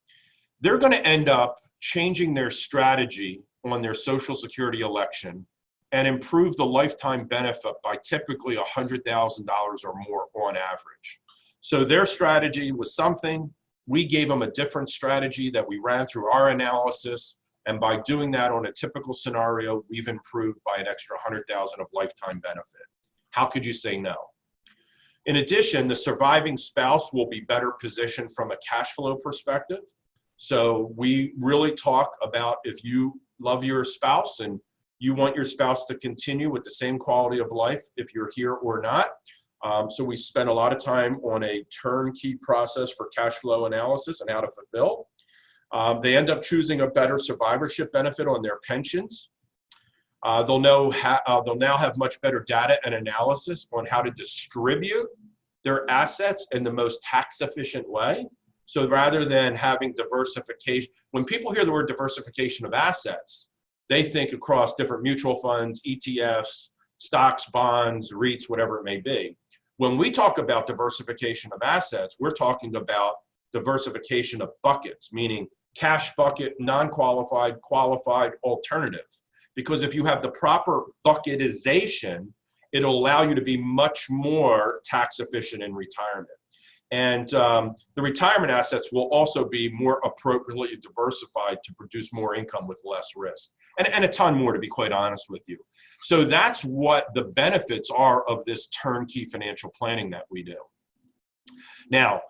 They're going to end up changing their strategy on their Social Security election and improve the lifetime benefit by typically $100,000 or more on average. So their strategy was something, we gave them a different strategy that we ran through our analysis, and by doing that on a typical scenario, we've improved by an extra $100,000 of lifetime benefit. How could you say no? In addition, the surviving spouse will be better positioned from a cash flow perspective. So we really talk about if you love your spouse and you want your spouse to continue with the same quality of life if you're here or not. So we spend a lot of time on a turnkey process for cash flow analysis and how to fulfill. They end up choosing a better survivorship benefit on their pensions. They'll now have much better data and analysis on how to distribute their assets in the most tax efficient way. So rather than having diversification, when people hear the word diversification of assets, they think across different mutual funds, ETFs, stocks, bonds, REITs, whatever it may be. When we talk about diversification of assets, we're talking about diversification of buckets, meaning cash bucket, non-qualified, qualified, alternative. Because if you have the proper bucketization, it'll allow you to be much more tax efficient in retirement. And the retirement assets will also be more appropriately diversified to produce more income with less risk. And a ton more, to be quite honest with you. So that's what the benefits are of this turnkey financial planning that we do. Now,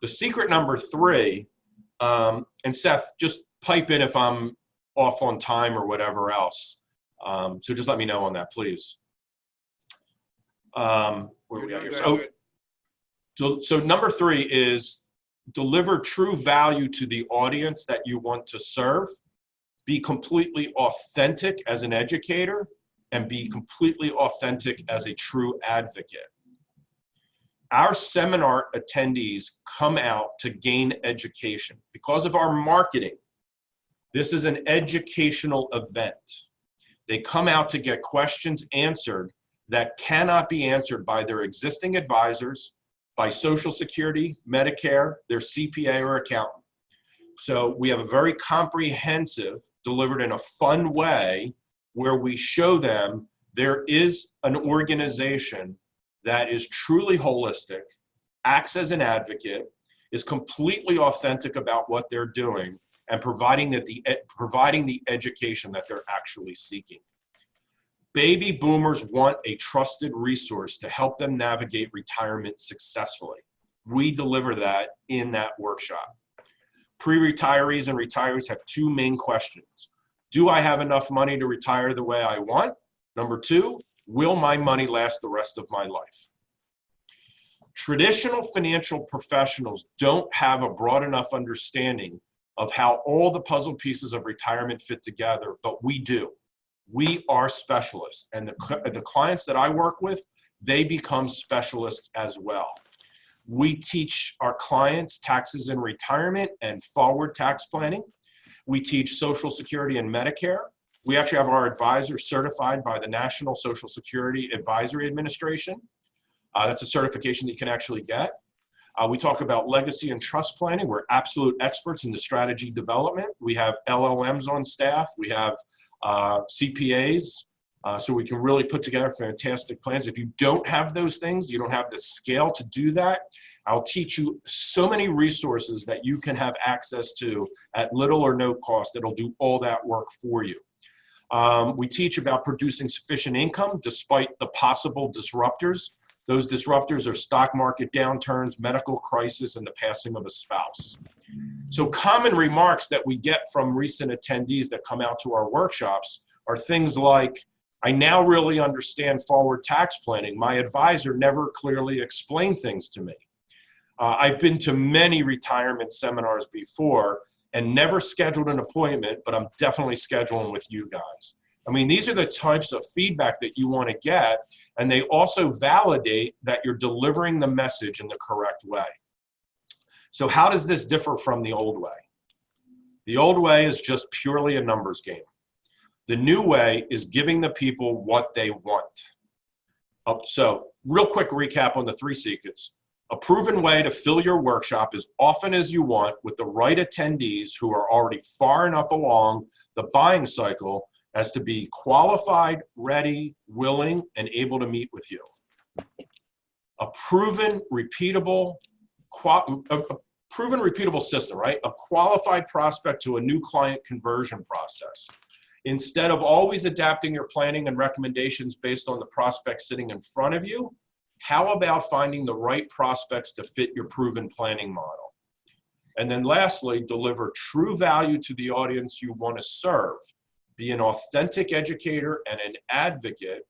the secret number 3, and Seth, just pipe in if I'm off on time or whatever else. So just let me know on that, please. Where are we at here? So number 3 is deliver true value to the audience that you want to serve, be completely authentic as an educator, and be completely authentic as a true advocate. Our seminar attendees come out to gain education. Because of our marketing, this is an educational event. They come out to get questions answered that cannot be answered by their existing advisors, by Social Security, Medicare, their CPA or accountant. So we have a very comprehensive, delivered in a fun way, where we show them there is an organization that is truly holistic, acts as an advocate, is completely authentic about what they're doing, and providing the education that they're actually seeking. Baby boomers want a trusted resource to help them navigate retirement successfully. We deliver that in that workshop. Pre-retirees and retirees have 2 main questions. Do I have enough money to retire the way I want? Number 2, will my money last the rest of my life? Traditional financial professionals don't have a broad enough understanding of how all the puzzle pieces of retirement fit together, but we do. We are specialists, and the clients that I work with, they become specialists as well. We teach our clients taxes in retirement and forward tax planning. We teach Social Security and Medicare. We actually have our advisors certified by the National Social Security Advisory Administration. That's a certification that you can actually get. We talk about legacy and trust planning. We're absolute experts in the strategy development. We have LLMs on staff. We have CPAs. so we can really put together fantastic plans. If you don't have those things, you don't have the scale to do that, I'll teach you so many resources that you can have access to at little or no cost that'll do all that work for you. We teach about producing sufficient income despite the possible disruptors. Those disruptors are stock market downturns, medical crisis, and the passing of a spouse. So common remarks that we get from recent attendees that come out to our workshops are things like, I now really understand forward tax planning. My advisor never clearly explained things to me. I've been to many retirement seminars before and never scheduled an appointment, but I'm definitely scheduling with you guys. I mean, these are the types of feedback that you want to get, and they also validate that you're delivering the message in the correct way. So how does this differ from the old way? The old way is just purely a numbers game. The new way is giving the people what they want. So real quick recap on the 3 secrets. A proven way to fill your workshop as often as you want with the right attendees who are already far enough along the buying cycle as to be qualified, ready, willing, and able to meet with you. A proven, repeatable system, right? A qualified prospect to a new client conversion process. Instead of always adapting your planning and recommendations based on the prospect sitting in front of you, how about finding the right prospects to fit your proven planning model? And then lastly, deliver true value to the audience you want to serve. Be an authentic educator and an advocate.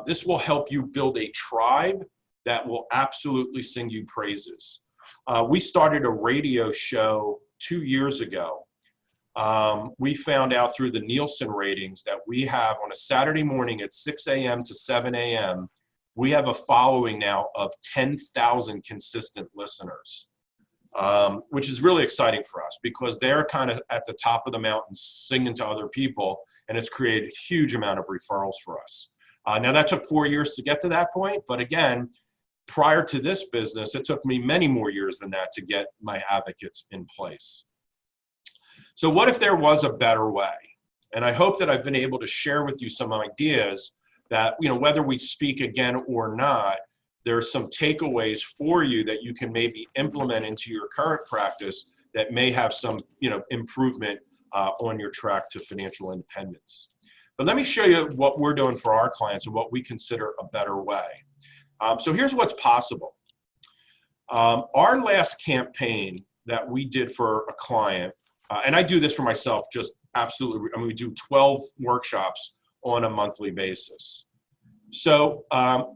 This will help you build a tribe that will absolutely sing you praises. We started a radio show 2 years ago. We found out through the Nielsen ratings that we have on a Saturday morning at 6 a.m. to 7 a.m., we have a following now of 10,000 consistent listeners, which is really exciting for us because they're kind of at the top of the mountain singing to other people, and it's created a huge amount of referrals for us. Now, that took 4 years to get to that point, but again, prior to this business, it took me many more years than that to get my advocates in place. So what if there was a better way? And I hope that I've been able to share with you some ideas that, whether we speak again or not, there's some takeaways for you that you can maybe implement into your current practice that may have some, improvement on your track to financial independence. But let me show you what we're doing for our clients and what we consider a better way. So here's what's possible. Our last campaign that we did for a client, and I do this for myself, just absolutely, we do 12 workshops on a monthly basis. So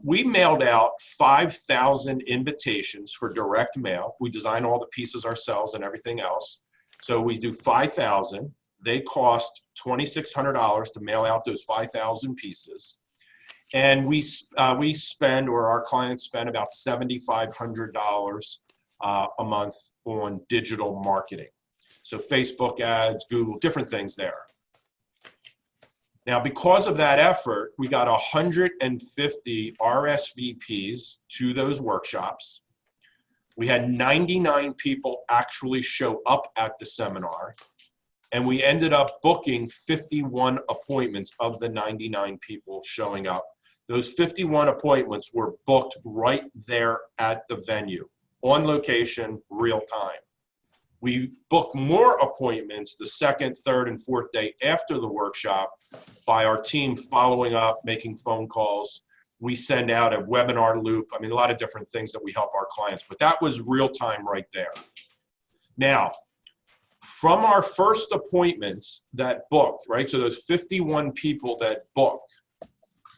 we mailed out 5,000 invitations for direct mail. We design all the pieces ourselves and everything else. So we do 5,000. They cost $2,600 to mail out those 5,000 pieces. And we spend, or our clients spend, about $7,500 a month on digital marketing. So Facebook ads, Google, different things there. Now, because of that effort, we got 150 RSVPs to those workshops. We had 99 people actually show up at the seminar, and we ended up booking 51 appointments of the 99 people showing up. Those 51 appointments were booked right there at the venue, on location, real time. We book more appointments the second, third, and fourth day after the workshop by our team following up, making phone calls. We send out a webinar loop. A lot of different things that we help our clients, but that was real time right there. Now, from our first appointments that booked, right? So those 51 people that booked,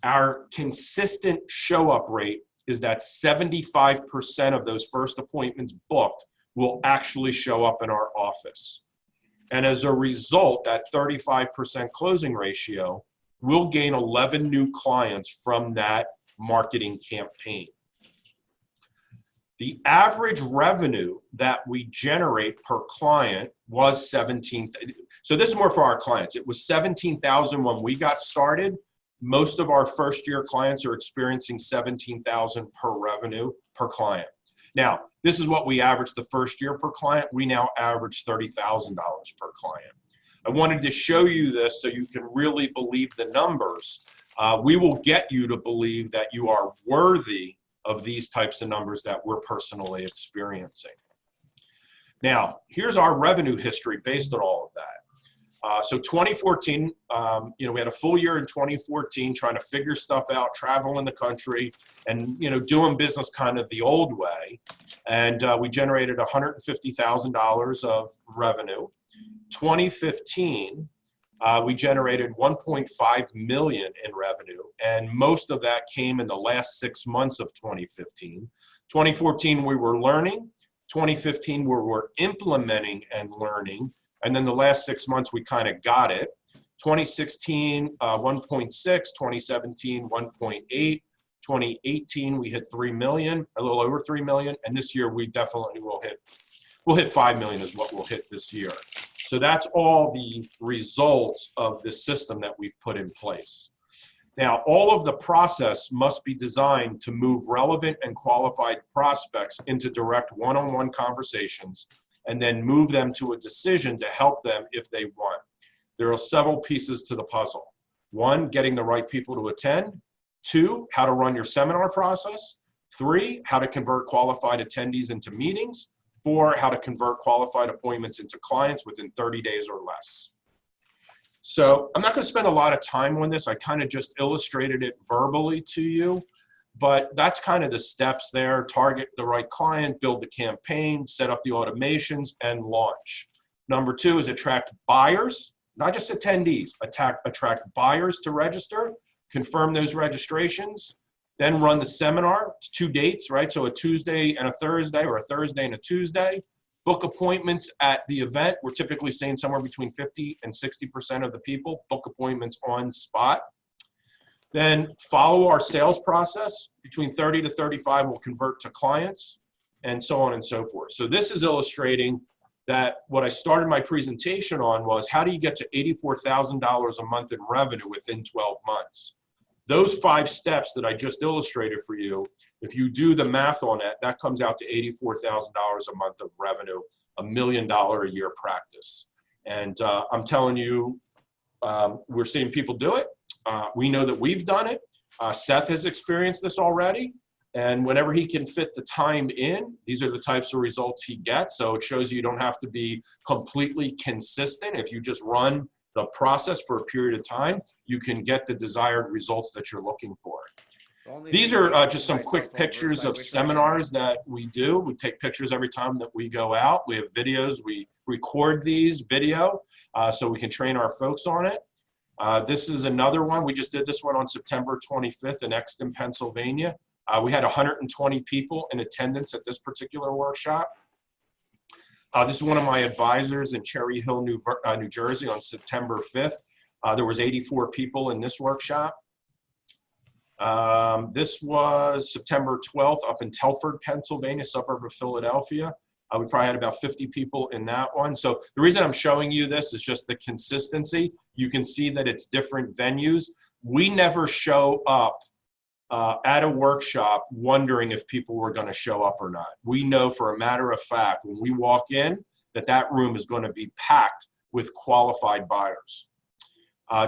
our consistent show up rate is that 75% of those first appointments booked will actually show up in our office. And as a result, that 35% closing ratio will gain 11 new clients from that marketing campaign. The average revenue that we generate per client was $17,000. So this is more for our clients. It was $17,000 when we got started. Most of our first-year clients are experiencing $17,000 per revenue per client. Now, this is what we averaged the first year per client. We now average $30,000 per client. I wanted to show you this so you can really believe the numbers. We will get you to believe that you are worthy of these types of numbers that we're personally experiencing. Now, here's our revenue history based on all of that. So 2014, we had a full year in 2014 trying to figure stuff out, traveling the country, and doing business kind of the old way. And we generated $150,000 of revenue. 2015, we generated 1.5 million in revenue, and most of that came in the last 6 months of 2015. 2014, we were learning. 2015, we were implementing and learning, and then the last 6 months, we kind of got it. 2016, 1.6, 2017, 1.8, 2018, we hit 3 million, a little over 3 million, and this year we definitely will hit, we'll hit 5 million is what we'll hit this year. So that's all the results of the system that we've put in place. Now, all of the process must be designed to move relevant and qualified prospects into direct one-on-one conversations and then move them to a decision to help them if they want. There are several pieces to the puzzle. 1, getting the right people to attend. 2, how to run your seminar process. 3, how to convert qualified attendees into meetings. 4, how to convert qualified appointments into clients within 30 days or less. So I'm not going to spend a lot of time on this. I kind of just illustrated it verbally to you, but that's kind of the steps there. Target the right client, build the campaign, set up the automations, and launch. Number 2 is attract buyers, not just attendees. Attract buyers to register, confirm those registrations, then run the seminar. It's 2 dates, right? So a Tuesday and a Thursday, or a Thursday and a Tuesday. Book appointments at the event. We're typically saying somewhere between 50 and 60% of the people book appointments on spot. Then follow our sales process. Between 30 to 35 will convert to clients, and so on and so forth. So this is illustrating that what I started my presentation on was how do you get to $84,000 a month in revenue within 12 months? Those 5 steps that I just illustrated for you, if you do the math on it, that comes out to $84,000 a month of revenue, $1 million a year practice. And I'm telling you, we're seeing people do it. We know that we've done it. Seth has experienced this already. And whenever he can fit the time in, these are the types of results he gets. So it shows you don't have to be completely consistent. If you just run the process for a period of time, you can get the desired results that you're looking for. These are just some quick pictures of seminars that we do. We take pictures every time that we go out. We have videos. We record these video so we can train our folks on it. This is another one. We just did this one on September 25th in Exton, Pennsylvania. We had 120 people in attendance at this particular workshop. This is one of my advisors in Cherry Hill, New Jersey on September 5th. There was 84 people in this workshop. This was September 12th up in Telford, Pennsylvania, suburb of Philadelphia. We probably had about 50 people in that one. So the reason I'm showing you this is just the consistency. You can see that it's different venues. We never show up at a workshop wondering if people were going to show up or not. We know for a matter of fact when we walk in that room is going to be packed with qualified buyers.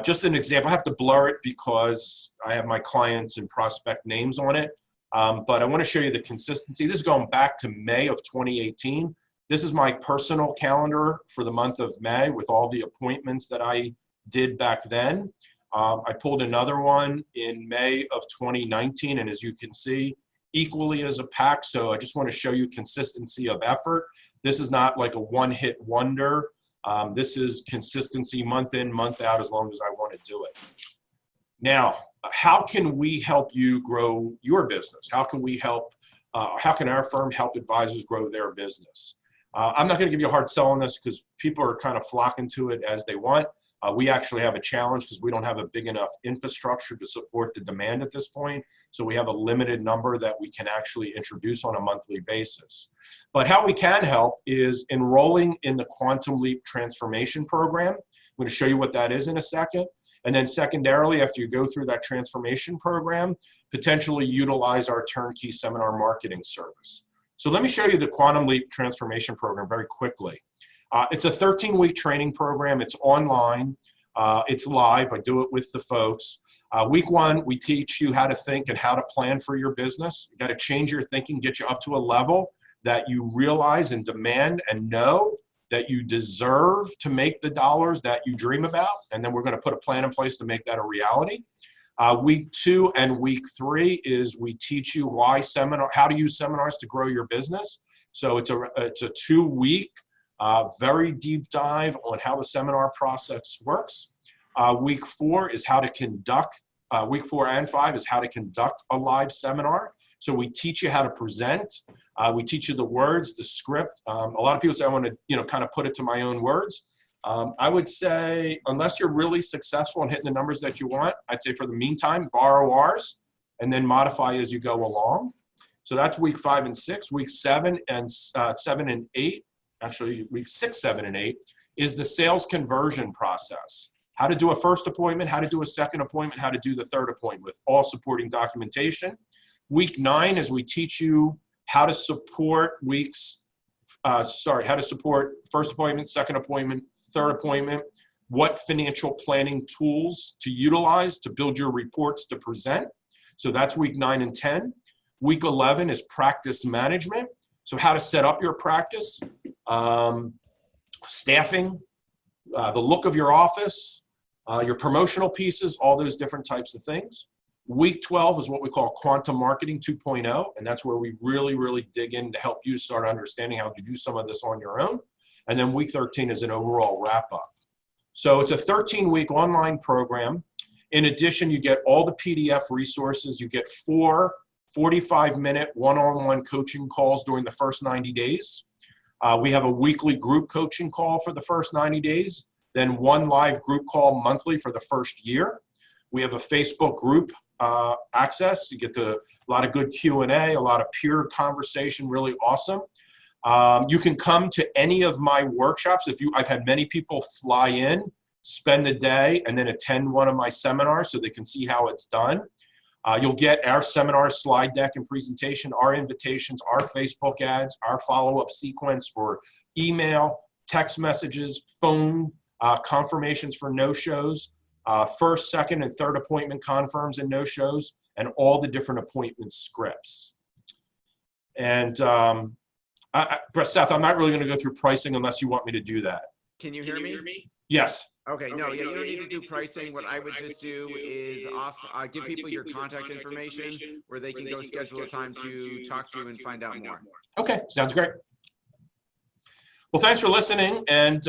Just an example, I have to blur it because I have my clients and prospect names on it, but I want to show you the consistency. This is going back to May of 2018. This is my personal calendar for the month of May with all the appointments that I did back then. I pulled another one in May of 2019, and as you can see, equally as a pack. So I just want to show you consistency of effort. This is not like a one-hit wonder. This is consistency month in, month out, as long as I want to do it. Now, how can we help you grow your business? How can we help, how can our firm help advisors grow their business? I'm not going to give you a hard sell on this because people are kind of flocking to it as they want. We actually have a challenge because we don't have a big enough infrastructure to support the demand at this point. So we have a limited number that we can actually introduce on a monthly basis. But how we can help is enrolling in the Quantum Leap Transformation Program. I'm going to show you what that is in a second. And then secondarily, after you go through that transformation program, potentially utilize our turnkey seminar marketing service. So let me show you the Quantum Leap Transformation Program very quickly. It's a 13-week training program. It's online. It's live. I do it with the folks. Week 1, we teach you how to think and how to plan for your business. You got to change your thinking, get you up to a level that you realize and demand and know that you deserve to make the dollars that you dream about. And then we're going to put a plan in place to make that a reality. Week 2 and week 3 is we teach you how to use seminars to grow your business. So it's a 2-week, very deep dive on how the seminar process works. Week 4 is how to conduct, week 4 and 5 is how to conduct a live seminar. So we teach you how to present. We teach you the words, the script. A lot of people say, I want to, kind of put it to my own words. I would say, unless you're really successful in hitting the numbers that you want, I'd say for the meantime, borrow ours and then modify as you go along. So that's week 5 and 6. Week 7 and 8, actually week 6, 7, and 8 is the sales conversion process. How to do a first appointment, how to do a second appointment, how to do the third appointment with all supporting documentation. Week 9 is we teach you how to support how to support first appointment, second appointment, third appointment, what financial planning tools to utilize to build your reports to present. So that's week 9 and 10. Week 11 is practice management. So how to set up your practice, staffing, the look of your office, your promotional pieces, all those different types of things. Week 12 is what we call Quantum Marketing 2.0, and that's where we really, really dig in to help you start understanding how to do some of this on your own. And then week 13 is an overall wrap-up. So it's a 13-week online program. In addition, you get all the PDF resources. You get 4 45-minute one-on-one coaching calls during the first 90 days. We have a weekly group coaching call for the first 90 days, then 1 live group call monthly for the first year. We have a Facebook group access. You get a lot of good Q&A, a lot of peer conversation, really awesome. You can come to any of my workshops. I've had many people fly in, spend a day, and then attend one of my seminars so they can see how it's done. You'll get our seminar slide deck and presentation, our invitations, our Facebook ads, our follow-up sequence for email, text messages, phone confirmations for no-shows, first, second, and third appointment confirms and no-shows, and all the different appointment scripts. And Seth, I'm not really going to go through pricing unless you want me to do that. Can you hear me? Yes. Okay, no, yeah, you don't need to do pricing. What I would just do is give people your contact information where they can go schedule a time to talk to you and find out more. Okay, sounds great. Well, thanks for listening. And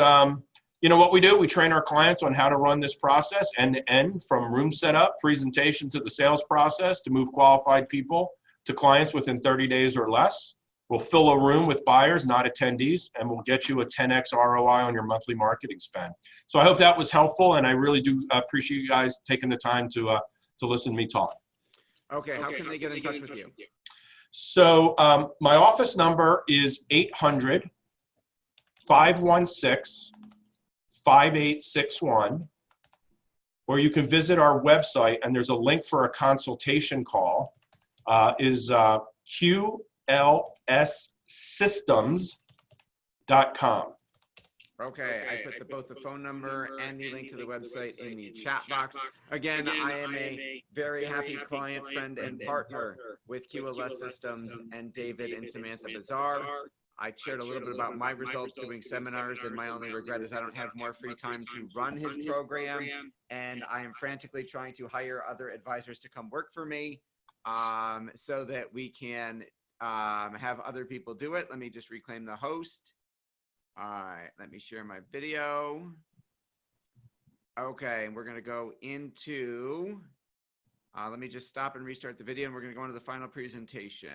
you know what we do? We train our clients on how to run this process end to end, from room setup, presentation, to the sales process, to move qualified people to clients within 30 days or less. We'll fill a room with buyers, not attendees, and we'll get you a 10x ROI on your monthly marketing spend. So I hope that was helpful, and I really do appreciate you guys taking the time to listen to me talk. Okay, how can they get in touch with you? So my office number is 800-516-5861, or you can visit our website, and there's a link for a consultation call, is QLSsystems.com. Okay, I put both the phone number and the link to the website in the chat box. Again, I am a very happy client, friend, and partner with QLS Systems and David and Samantha Bezar. I shared a little bit about my results doing seminars, and my only regret is I don't have more free time to run his program, and I am frantically trying to hire other advisors to come work for me so that we can have other people do it. Let me just reclaim the host. All right, let me share my video. Okay, and we're going to go into, let me just stop and restart the video, and we're going to go into the final presentation.